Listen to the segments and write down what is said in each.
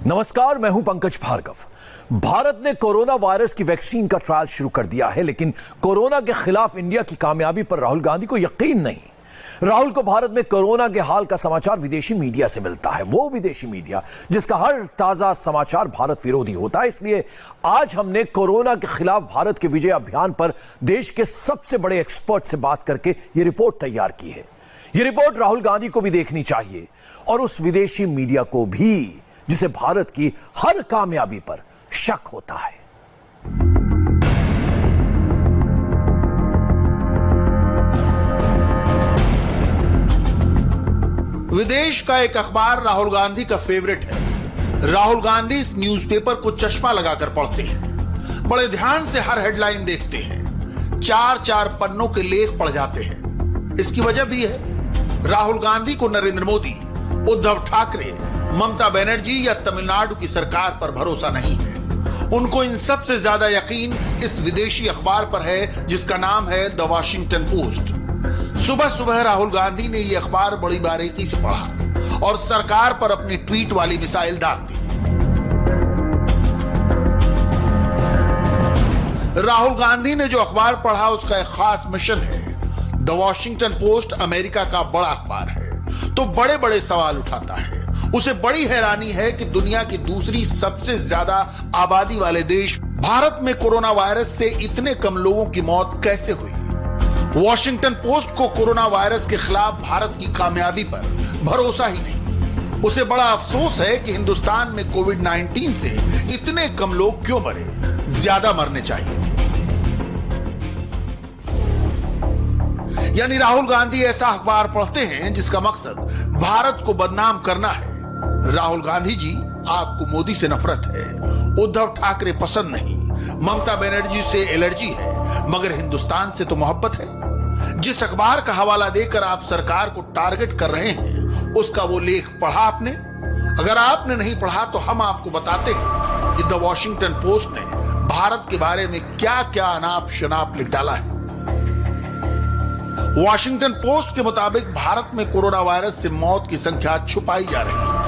नमस्कार, मैं हूं पंकज भार्गव। भारत ने कोरोना वायरस की वैक्सीन का ट्रायल शुरू कर दिया है, लेकिन कोरोना के खिलाफ इंडिया की कामयाबी पर राहुल गांधी को यकीन नहीं। राहुल को भारत में कोरोना के हाल का समाचार विदेशी मीडिया से मिलता है, वो विदेशी मीडिया जिसका हर ताजा समाचार भारत विरोधी होता है। इसलिए आज हमने कोरोना के खिलाफ भारत के विजय अभियान पर देश के सबसे बड़े एक्सपर्ट से बात करके यह रिपोर्ट तैयार की है। यह रिपोर्ट राहुल गांधी को भी देखनी चाहिए और उस विदेशी मीडिया को भी जिसे भारत की हर कामयाबी पर शक होता है। विदेश का एक अखबार राहुल गांधी का फेवरेट है। राहुल गांधी इस न्यूज़पेपर को चश्मा लगाकर पढ़ते हैं, बड़े ध्यान से हर हेडलाइन देखते हैं, 4-4 पन्नों के लेख पढ़ जाते हैं। इसकी वजह भी है, राहुल गांधी को नरेंद्र मोदी, उद्धव ठाकरे, ममता बनर्जी या तमिलनाडु की सरकार पर भरोसा नहीं है। उनको इन सबसे ज्यादा यकीन इस विदेशी अखबार पर है जिसका नाम है द वॉशिंगटन पोस्ट। सुबह सुबह राहुल गांधी ने यह अखबार बड़ी बारीकी से पढ़ा और सरकार पर अपनी ट्वीट वाली मिसाइल दाग दी। राहुल गांधी ने जो अखबार पढ़ा उसका एक खास मिशन है। द वॉशिंगटन पोस्ट अमेरिका का बड़ा अखबार है तो बड़े बड़े सवाल उठाता है। उसे बड़ी हैरानी है कि दुनिया की दूसरी सबसे ज्यादा आबादी वाले देश भारत में कोरोना वायरस से इतने कम लोगों की मौत कैसे हुई। वॉशिंगटन पोस्ट को कोरोना वायरस के खिलाफ भारत की कामयाबी पर भरोसा ही नहीं। उसे बड़ा अफसोस है कि हिंदुस्तान में कोविड-19 से इतने कम लोग क्यों मरे, ज्यादा मरने चाहिए थे। यानी राहुल गांधी ऐसा अखबार पढ़ते हैं जिसका मकसद भारत को बदनाम करना है। राहुल गांधी जी, आपको मोदी से नफरत है, उद्धव ठाकरे पसंद नहीं, ममता बनर्जी से एलर्जी है, मगर हिंदुस्तान से तो मोहब्बत है। जिस अखबार का हवाला देकर आप सरकार को टारगेट कर रहे हैं उसका वो लेख पढ़ा आपने? अगर आपने नहीं पढ़ा तो हम आपको बताते हैं कि द वॉशिंगटन पोस्ट ने भारत के बारे में क्या क्या अनाप शनाप लिख डाला है। वॉशिंगटन पोस्ट के मुताबिक भारत में कोरोना वायरस से मौत की संख्या छुपाई जा रही है।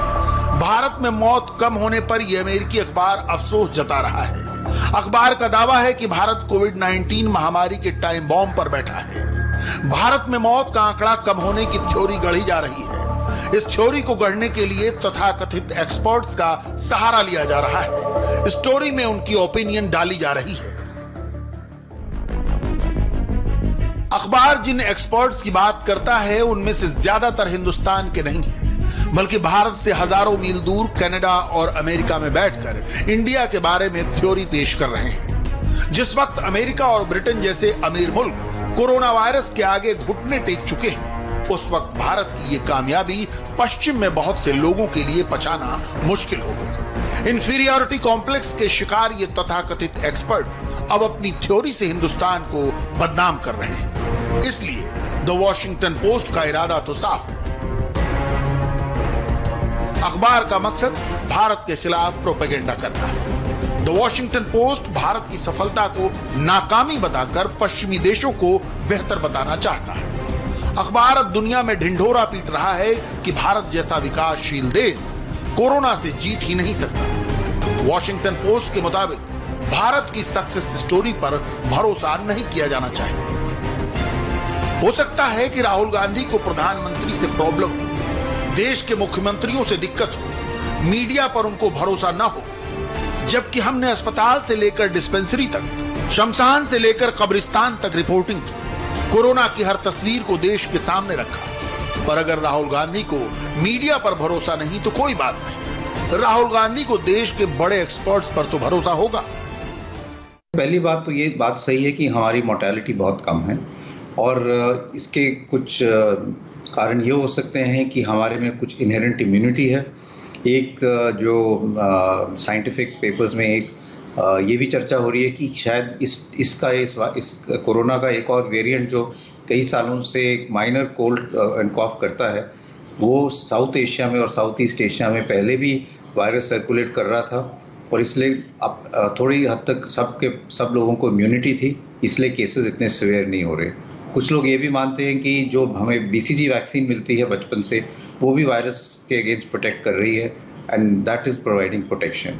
भारत में मौत कम होने पर यह अमेरिकी अखबार अफसोस जता रहा है। अखबार का दावा है कि भारत कोविड-19 महामारी के टाइम बॉम्ब पर बैठा है। भारत में मौत का आंकड़ा कम होने की थ्योरी गढ़ी जा रही है। इस थ्योरी को गढ़ने के लिए तथाकथित एक्सपर्ट्स का सहारा लिया जा रहा है। स्टोरी में उनकी ओपिनियन डाली जा रही है। अखबार जिन एक्सपर्ट्स की बात करता है उनमें से ज्यादातर हिंदुस्तान के नहीं हैं, बल्कि भारत से हजारों मील दूर कनाडा और अमेरिका में बैठकर इंडिया के बारे में थ्योरी पेश कर रहे हैं। जिस वक्त अमेरिका और ब्रिटेन जैसे अमीर मुल्क कोरोना वायरस के आगे घुटने टेक चुके हैं, उस वक्त भारत की ये कामयाबी पश्चिम में बहुत से लोगों के लिए पचाना मुश्किल हो गई। इंफीरियरिटी कॉम्प्लेक्स के शिकार ये तथाकथित एक्सपर्ट अब अपनी थ्योरी से हिंदुस्तान को बदनाम कर रहे हैं। इसलिए द वॉशिंगटन पोस्ट का इरादा तो साफ है। अखबार का मकसद भारत के खिलाफ प्रोपेगेंडा करना है। द वॉशिंगटन पोस्ट भारत की सफलता को नाकामी बताकर पश्चिमी देशों को बेहतर बताना चाहता है। अखबार अब दुनिया में ढिंढोरा पीट रहा है कि भारत जैसा विकासशील देश कोरोना से जीत ही नहीं सकता। वॉशिंगटन पोस्ट के मुताबिक भारत की सक्सेस स्टोरी पर भरोसा नहीं किया जाना चाहिए। हो सकता है कि राहुल गांधी को प्रधानमंत्री से प्रॉब्लम हो, देश के मुख्यमंत्रियों से दिक्कत हो, मीडिया पर उनको भरोसा न हो, जबकि हमने अस्पताल से लेकर डिस्पेंसरी तक, शमशान से लेकर कब्रिस्तान तक रिपोर्टिंग की, कोरोना की हर तस्वीर को देश के सामने रखा। पर अगर राहुल गांधी को मीडिया पर भरोसा नहीं तो कोई बात नहीं, राहुल गांधी को देश के बड़े एक्सपर्ट्स पर तो भरोसा होगा। पहली बात तो ये बात सही है कि हमारी मोर्टेलिटी बहुत कम है और इसके कुछ कारण ये हो सकते हैं कि हमारे में कुछ इनहेरेंट इम्यूनिटी है। एक जो साइंटिफिक पेपर्स में एक ये भी चर्चा हो रही है कि शायद इस कोरोना का एक और वेरिएंट जो कई सालों से एक माइनर कोल्ड एंड कॉफ करता है, वो साउथ एशिया में और साउथ ईस्ट एशिया में पहले भी वायरस सर्कुलेट कर रहा था और इसलिए अब थोड़ी हद तक सब लोगों को इम्यूनिटी थी, इसलिए केसेस इतने सीवियर नहीं हो रहे। कुछ लोग ये भी मानते हैं कि जो हमें BCG वैक्सीन मिलती है बचपन से, वो भी वायरस के अगेंस्ट प्रोटेक्ट कर रही है and that is providing protection.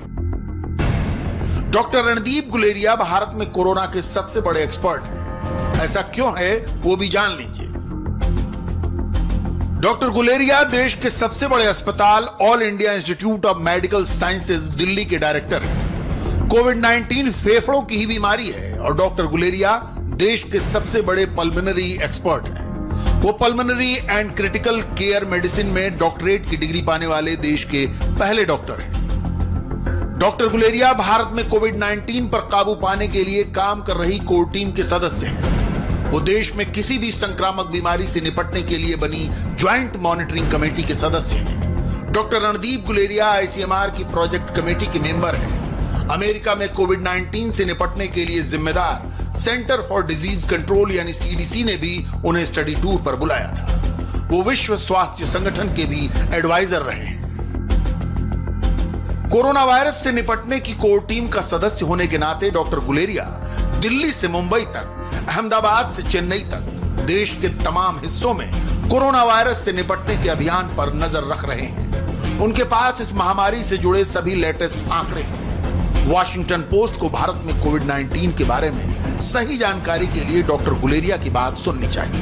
Doctor Randeep Guleria Bharat में कोरोना के सबसे बड़े एक्सपर्ट हैं। ऐसा क्यों है वो भी जान लीजिए। डॉक्टर गुलेरिया देश के सबसे बड़े अस्पताल all India institute of medical sciences Delhi के डायरेक्टर हैं। कोविड-19 फेफड़ों की ही बीमारी है और डॉक्टर गुलेरिया देश के सबसे बड़े पल्मोनरी एक्सपर्ट हैं। वो pulmonary and critical care medicine में डॉक्टरेट की डिग्री पाने वाले देश के पहले डॉक्टर हैं। डॉक्टर गुलेरिया भारत में कोविड-19 पर काबू पाने के लिए काम कर रही कोर टीम के सदस्य हैं। वो देश में किसी भी संक्रामक बीमारी से निपटने के लिए बनी ज्वाइंट मॉनिटरिंग कमेटी के सदस्य हैं। डॉक्टर रणदीप गुलेरिया आईसीएमआर की प्रोजेक्ट कमेटी के मेंबर हैं। अमेरिका में कोविड-19 से निपटने के लिए जिम्मेदार सेंटर फॉर डिजीज कंट्रोल यानी सीडीसी ने भी उन्हें स्टडी टूर पर बुलाया था। वो विश्व स्वास्थ्य संगठन के भी एडवाइजर रहे हैं। कोरोना वायरस से निपटने की कोर टीम का सदस्य होने के नाते डॉक्टर गुलेरिया दिल्ली से मुंबई तक, अहमदाबाद से चेन्नई तक देश के तमाम हिस्सों में कोरोना वायरस से निपटने के अभियान पर नजर रख रहे हैं। उनके पास इस महामारी से जुड़े सभी लेटेस्ट आंकड़े हैं। वॉशिंगटन पोस्ट को भारत में कोविड-19 के बारे में सही जानकारी के लिए डॉक्टर गुलेरिया की बात सुननी चाहिए।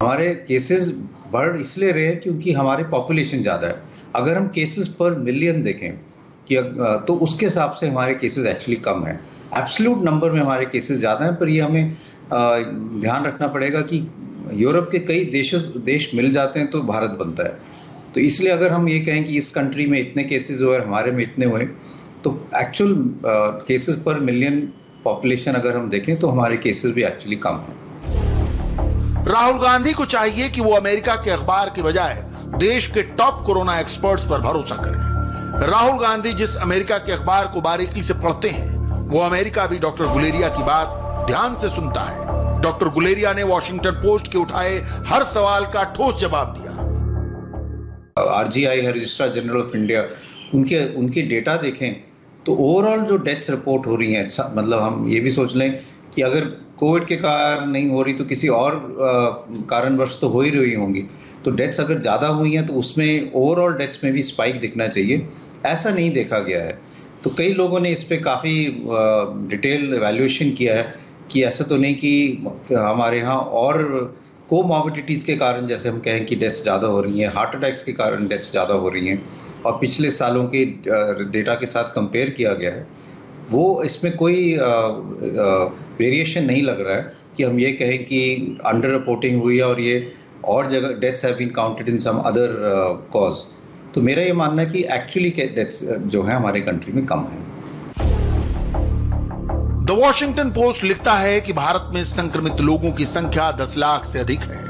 हमारे केसेस बढ़ इसलिए रहे हैं क्योंकि हमारी पॉपुलेशन ज्यादा है। अगर हम केसेस पर मिलियन देखें कि तो उसके हिसाब से हमारे केसेस एक्चुअली कम है। एब्सोल्यूट नंबर में हमारे केसेस ज़्यादा हैं, पर ये हमें ध्यान रखना पड़ेगा कि यूरोप के कई देश मिल जाते हैं तो भारत बनता है। तो इसलिए अगर हम ये कहें कि इस कंट्री में इतने केसेस हुए और हमारे में इतने हुए, तो एक्चुअल केसेस पर मिलियन पॉपुलेशन अगर हम देखें तो हमारे केसेस भी एक्चुअली कम हैं। राहुल गांधी को चाहिए कि वो अमेरिका के अखबार के बजाय देश के टॉप कोरोना एक्सपर्ट्स पर भरोसा करें। राहुल गांधी जिस अमेरिका के अखबार को बारीकी से पढ़ते हैं, वो अमेरिका भी डॉक्टर गुलेरिया की बात ध्यान से सुनता है। डॉक्टर गुलेरिया ने वॉशिंगटन पोस्ट के उठाए हर सवाल का ठोस जवाब दिया। आरजीआई है, रजिस्ट्रार जनरल ऑफ इंडिया, उनके डेटा देखें तो ओवरऑल जो डेथ्स रिपोर्ट हो रही हैं, मतलब हम ये भी सोच लें कि अगर कोविड के कारण नहीं हो रही तो किसी और कारणवश तो हो ही रही होंगी। तो डेथ्स अगर ज़्यादा हुई हैं तो उसमें ओवरऑल डेथ्स में भी स्पाइक दिखना चाहिए। ऐसा नहीं देखा गया है। तो कई लोगों ने इस पे काफ़ी डिटेल एवैल्यूएशन किया है कि ऐसा तो नहीं कि हमारे यहाँ और कोमॉर्बिडिटीज़ के कारण, जैसे हम कहें कि डेथ्स ज़्यादा हो रही हैं, हार्ट अटैक्स के कारण डेथ्स ज़्यादा हो रही हैं, और पिछले सालों के डेटा के साथ कंपेयर किया गया है, वो इसमें कोई वेरिएशन नहीं लग रहा है कि हम ये कहें कि अंडर रिपोर्टिंग हुई है और ये और जगह deaths have been counted in some other cause. तो मेरा ये मानना है कि एक्चुअली डेथ्स जो है हमारे कंट्री में कम है। द वॉशिंगटन पोस्ट लिखता है कि भारत में संक्रमित लोगों की संख्या 10 लाख से अधिक है,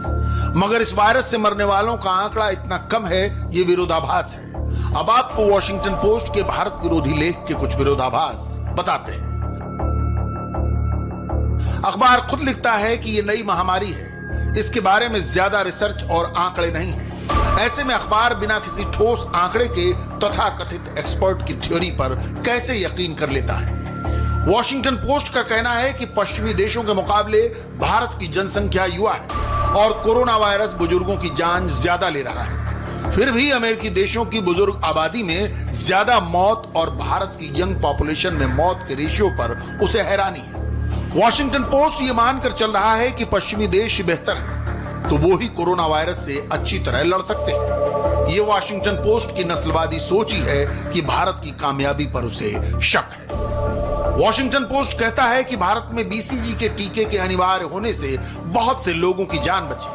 मगर इस वायरस से मरने वालों का आंकड़ा इतना कम है, ये विरोधाभास है। अब आपको वॉशिंगटन पोस्ट के भारत विरोधी लेख के कुछ विरोधाभास बताते हैं। अखबार खुद लिखता है कि ये नई महामारी है, इसके बारे में ज्यादा रिसर्च और आंकड़े नहीं है। ऐसे में अखबार बिना किसी ठोस आंकड़े के तथाकथित एक्सपर्ट की थ्योरी पर कैसे यकीन कर लेता है। वॉशिंगटन पोस्ट का कहना है कि पश्चिमी देशों के मुकाबले भारत की जनसंख्या युवा है और कोरोना वायरस बुजुर्गों की जान ज्यादा ले रहा है। फिर भी अमेरिकी देशों की बुजुर्ग आबादी में ज्यादा मौत और भारत की यंग पॉपुलेशन में मौत के रेशियो पर उसे हैरानी है। वॉशिंगटन पोस्ट ये मानकर चल रहा है कि पश्चिमी देश बेहतर है तो वो ही कोरोना वायरस से अच्छी तरह लड़ सकते हैं। ये वॉशिंगटन पोस्ट की नस्लवादी सोच ही है कि भारत की कामयाबी पर उसे शक है। वॉशिंगटन पोस्ट कहता है कि भारत में बीसीजी के टीके के अनिवार्य होने से बहुत से लोगों की जान बची,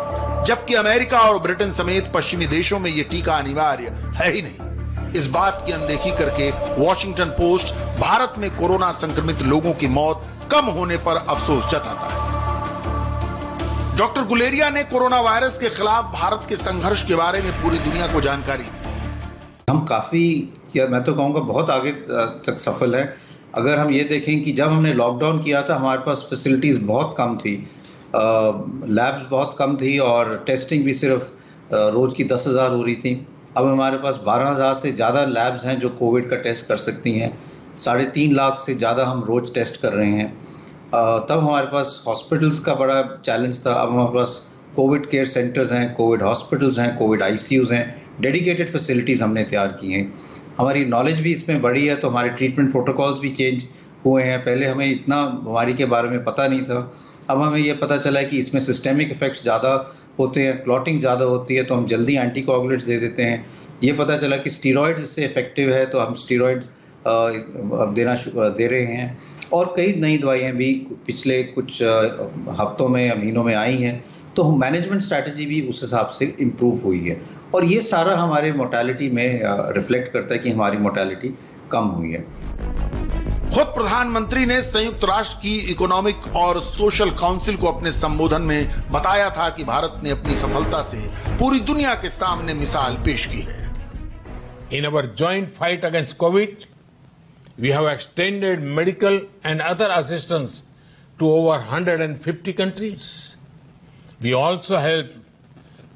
जबकि अमेरिका और ब्रिटेन समेत पश्चिमी देशों में यह टीका अनिवार्य है ही नहीं। इस बात की अनदेखी करके वॉशिंगटन पोस्ट भारत में कोरोना संक्रमित लोगों की मौत कम होने पर अफसोस जताता है। डॉक्टर गुलेरिया ने कोरोना वायरस के खिलाफ भारत के संघर्ष के बारे में पूरी दुनिया को जानकारी दी। हम काफी, या मैं तो कहूँगा बहुत आगे तक सफल है। अगर हम ये देखें कि जब हमने लॉकडाउन किया था हमारे पास फैसिलिटीज़ बहुत कम थी, लैब्स बहुत कम थी और टेस्टिंग भी सिर्फ रोज़ की 10,000 हो रही थी। अब हमारे पास 12,000 से ज़्यादा लैब्स हैं जो कोविड का टेस्ट कर सकती हैं। 3.5 लाख से ज़्यादा हम रोज़ टेस्ट कर रहे हैं। तब हमारे पास हॉस्पिटल्स का बड़ा चैलेंज था। अब हमारे पास कोविड केयर सेंटर्स हैं, कोविड हॉस्पिटल्स हैं, कोविड आईसीयूज़ हैं, डेडिकेटेड फैसिलिटीज़ हमने तैयार की हैं, हमारी नॉलेज भी इसमें बढ़ी है, तो हमारे ट्रीटमेंट प्रोटोकॉल्स भी चेंज हुए हैं। पहले हमें इतना बीमारी के बारे में पता नहीं था, अब हमें ये पता चला है कि इसमें सिस्टेमिक इफेक्ट्स ज़्यादा होते हैं, क्लॉटिंग ज़्यादा होती है, तो हम जल्दी एंटीकोगुलेंट्स दे देते हैं। ये पता चला कि स्टीरॉयड्स इससे इफेक्टिव है, तो हम स्टीरॉयड्स दे रहे हैं। और कई नई दवाइयाँ भी पिछले कुछ हफ्तों में या महीनों में आई हैं, तो मैनेजमेंट स्ट्रैटेजी भी उस हिसाब से इम्प्रूव हुई है, और ये सारा हमारे मोर्टेलिटी में रिफ्लेक्ट करता है कि हमारी मोर्टेलिटी कम हुई है। खुद प्रधानमंत्री ने संयुक्त राष्ट्र की इकोनॉमिक और सोशल काउंसिल को अपने संबोधन में बताया था कि भारत ने अपनी सफलता से पूरी दुनिया के सामने मिसाल पेश की है। In our joint fight against COVID, we have extended medical and other assistance to over 150 countries. We also helped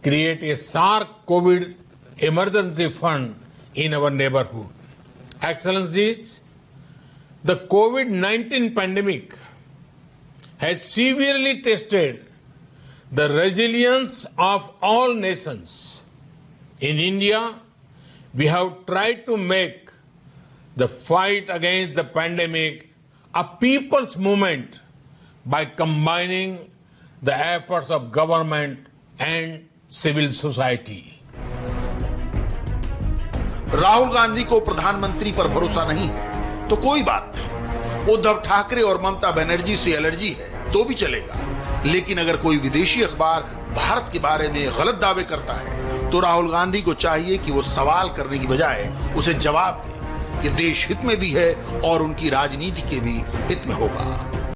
create a SARC COVID emergency fund in our neighborhood. Excellencies, the COVID-19 pandemic has severely tested the resilience of all nations. In India, we have tried to make the fight against the pandemic a people's movement by combining the efforts of government and civil society. Rahul Gandhi को प्रधानमंत्री पर भरोसा नहीं है तो कोई बात नहीं, उद्धव ठाकरे और ममता बनर्जी से एलर्जी है तो भी चलेगा, लेकिन अगर कोई विदेशी अखबार भारत के बारे में गलत दावे करता है तो राहुल गांधी को चाहिए कि वो सवाल करने की बजाय उसे जवाब दे। ये देश हित में भी है और उनकी राजनीति के भी हित में होगा।